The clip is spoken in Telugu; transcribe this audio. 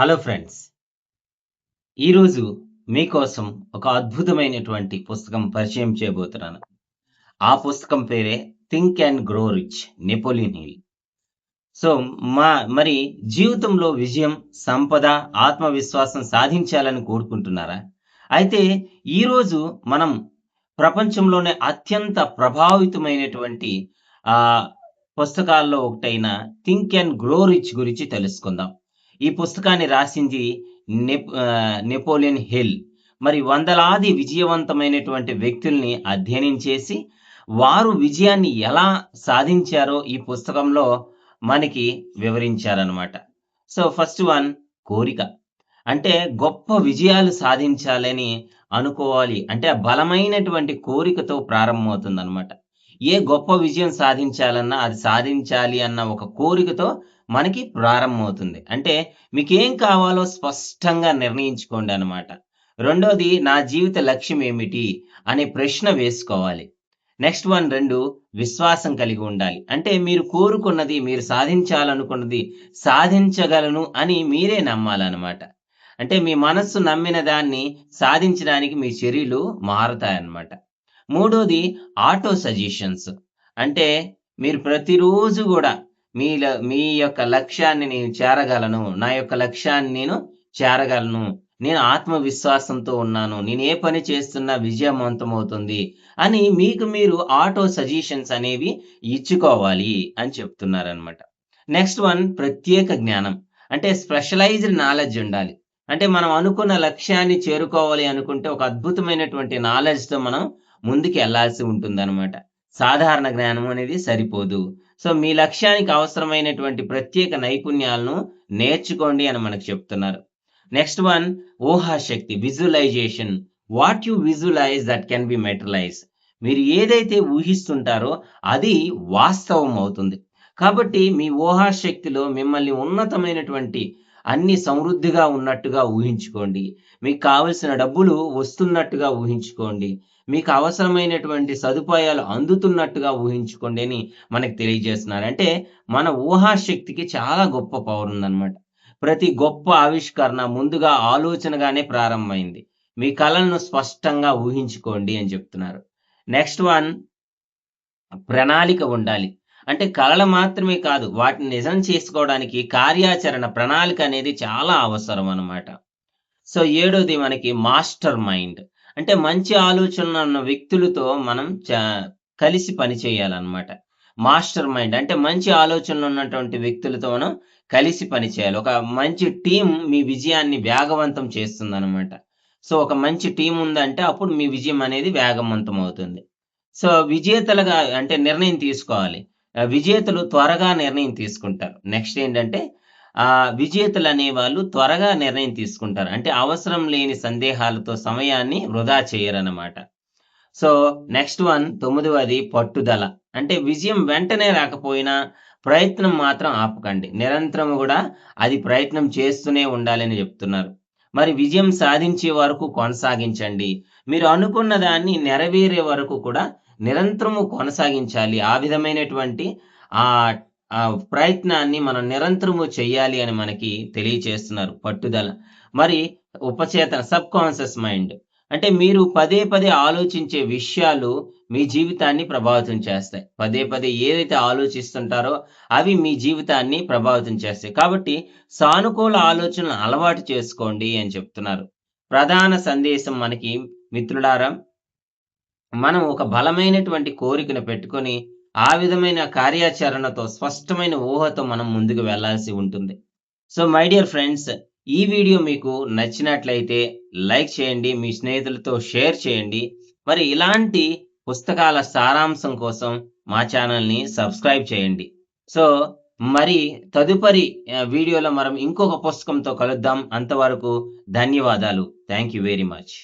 Hello friends. ఈరోజు మీకోసం ఒక అద్భుతమైనటువంటి పుస్తకం పరిచయం చేయబోతున్నాను. ఆ పుస్తకం పేరే 'think and grow rich' Napoleon hill. So, మరి జీవితంలో విజయం, సంపద, ఆత్మవిశ్వాసం సాధించాలని కోరుకుంటున్నారా? అయితే ఈరోజు మనం ప్రపంచంలోనే అత్యంత ప్రభావితమైనటువంటి ఆహ్, పుస్తకాల్లో ఒకటైన 'థింక్ అండ్ గ్రో రిచ్' గురించి తెలుసుకుందాం. ఈ పుస్తకాన్ని రాసింది నెపోలియన్ హిల్. మరి వందలాది విజయవంతమైనటువంటి వ్యక్తుల్ని అధ్యయనం చేసి, వారు విజయాన్ని ఎలా సాధించారో ఈ పుస్తకంలో మనకి వివరించారనమాట. సో, ఫస్ట్ వన్ కోరిక. అంటే గొప్ప విజయాలు సాధించాలని అనుకోవాలి. అంటే ఆ బలమైనటువంటి కోరికతో ప్రారంభమవుతుందనమాట. ఏ గొప్ప విజయం సాధించాలన్నా, అది సాధించాలి అన్న ఒక కోరికతో మనకి ప్రారంభమవుతుంది. అంటే మీకేం కావాలో స్పష్టంగా నిర్ణయించుకోండనమాట. రెండోది నా జీవిత లక్ష్యం ఏమిటి అనే ప్రశ్న వేసుకోవాలి. నెక్స్ట్ వన్ 2 విశ్వాసం కలిగి ఉండాలి. అంటే మీరు కోరుకున్నది, మీరు సాధించాలనుకున్నది సాధించగలను అని మీరే నమ్మాలనమాట. అంటే మీ మనస్సు నమ్మిన దాన్ని సాధించడానికి మీ చర్యలు మారతాయన్నమాట. మూడోది ఆటో సజెషన్స్. అంటే మీరు ప్రతిరోజు గూడా మీ యొక్క లక్ష్యాన్ని నేను చేరగలను. నా యొక్క లక్ష్యాన్ని నేను చేరగలను. నేను ఆత్మవిశ్వాసంతో ఉన్నాను. నేను ఏ పని చేస్తున్నా విజయవంతమవుతుంది అని మీకు మీరు ఆటో సజెషన్స్ అనేవి ఇచ్చుకోవాలి అని చెప్తున్నారనమాట. నెక్స్ట్ వన్ ప్రత్యేక జ్ఞానం. అంటే స్పెషలైజ్డ్ నాలెడ్జ్ ఉండాలి. అంటే మనం అనుకున్న లక్ష్యాన్ని చేరుకోవాలి అనుకుంటే ఒక అద్భుతమైనటువంటి నాలెడ్జ్‌తో మనం ముందుకెళ్ళాల్సి ఉంటుందనమాట. సాధారణ జ్ఞానం అనేది సరిపోదు. సో, మీ లక్ష్యానికి అవసరమైనటువంటి ప్రత్యేక నైపుణ్యాలను నేర్చుకోండి అని మనకు చెప్తున్నారు. నెక్స్ట్ వన్ ఊహాశక్తి visualization. What you visualize that can be materialize. మీరు ఏదైతే ఊహిస్తుంటారో అది వాస్తవం అవుతుంది. కాబట్టి మీ ఊహాశక్తిలో మిమ్మల్ని ఉన్నతమైనటువంటి అన్ని సమృద్ధిగా ఉన్నట్టుగా ఊహించుకోండి. మీకు కావలసిన డబ్బులు వస్తున్నట్టుగా ఊహించుకోండి. మీకు అవసరమైనటువంటి సదుపాయాలు అందుతున్నట్టుగా ఊహించుకోండి అని మనకు తెలియజేస్తున్నారు. అంటే మన ఊహాశక్తికి చాలా గొప్ప పవర్ ఉందన్నమాట. ప్రతి గొప్ప ఆవిష్కరణ ముందుగా ఆలోచనగానే ప్రారంభమైంది. మీ కలలను స్పష్టంగా ఊహించుకోండి అని చెప్తున్నారు. నెక్స్ట్ వన్ ప్రణాళిక ఉండాలి. అంటే కలలు మాత్రమే కాదు, వాటిని నిజం చేసుకోవడానికి కార్యాచరణ ప్రణాళిక అనేది చాలా అవసరం అన్నమాట. సో, ఏడోది మనకి మాస్టర్ మైండ్. అంటే మంచి ఆలోచనలు ఉన్న వ్యక్తులతో మనం కలిసి పని చేయాలన్నమాట. మాస్టర్ మైండ్ అంటే మంచి ఆలోచనలు ఉన్నటువంటి వ్యక్తులతో మనం కలిసి పని చేయాలి. ఒక మంచి టీమ్ మీ విజయాన్ని వేగవంతం చేస్తుందన్నమాట. సో, ఒక మంచి టీమ్ ఉందంటే అప్పుడు మీ విజయం అనేది వేగవంతం అవుతుంది. సో, విజేతలుగా అంటే నిర్ణయం తీసుకోవాలి. విజేతలు త్వరగా నిర్ణయం తీసుకుంటారు. నెక్స్ట్ ఏంటంటే విజేతలనేవాళ్ళు త్వరగా నిర్ణయం తీసుకుంటారు. అంటే అవసరం లేని సందేహాలతో సమయాన్ని వృధా చేయరనమాట. సో, నెక్స్ట్ వన్ తొమ్మిదవది పట్టుదల. అంటే విజయం వెంటనే రాకపోయినా ప్రయత్నం మాత్రం ఆపకండి. నిరంతరం గూడా అది ప్రయత్నం చేస్తూనే ఉండాలని జెప్తున్నారు. మరి విజయం సాధించే వరకు కొనసాగించండి. మీరు అనుకున్న దాన్ని నెరవేరే వరకు కూడా నిరంతరము కొనసాగించాలి. ఆ విధమైనటువంటి ఆహ్, ప్రయత్నాన్ని మనం నిరంతరము చెయ్యాలి అని మనకి తెలియచేస్తున్నారు పట్టుదల. మరి ఉపచేతన సబ్‌కాన్షియస్ మైండ్. అంటే మీరు పదే పదే ఆలోచించే విషయాలు మీ జీవితాన్ని ప్రభావితం చేస్తాయి. పదే పదే ఏదైతే ఆలోచిస్తుంటారో అవి మీ జీవితాన్ని ప్రభావితం చేస్తాయి. కాబట్టి సానుకూల ఆలోచనలు అలవాటు చేసుకోండి అని చెప్తున్నారు. ప్రధాన సందేశం మనకి మిత్రులారా, మనం ఒక బలమైనటువంటి కోరికను పెట్టుకొని, ఆ విధమైన కార్యాచరణతో స్పష్టమైన ఊహతో మనం ముందుకు వెళ్ళాల్సి ఉంటుంది. సో, మై డియర్ ఫ్రెండ్స్, ఈ వీడియో మీకు నచ్చినట్లయితే లైక్ చేయండి. మీ స్నేహితులతో షేర్ చేయండి. మరి ఇలాంటి పుస్తకాల సారాంశం కోసం మా ఛానెల్‌ని సబ్స్క్రైబ్ చేయండి. సో, మరి తదుపరి వీడియోలో మనం ఇంకొక పుస్తకంతో కలుద్దాం. అంతవరకు ధన్యవాదాలు. Thank you very much.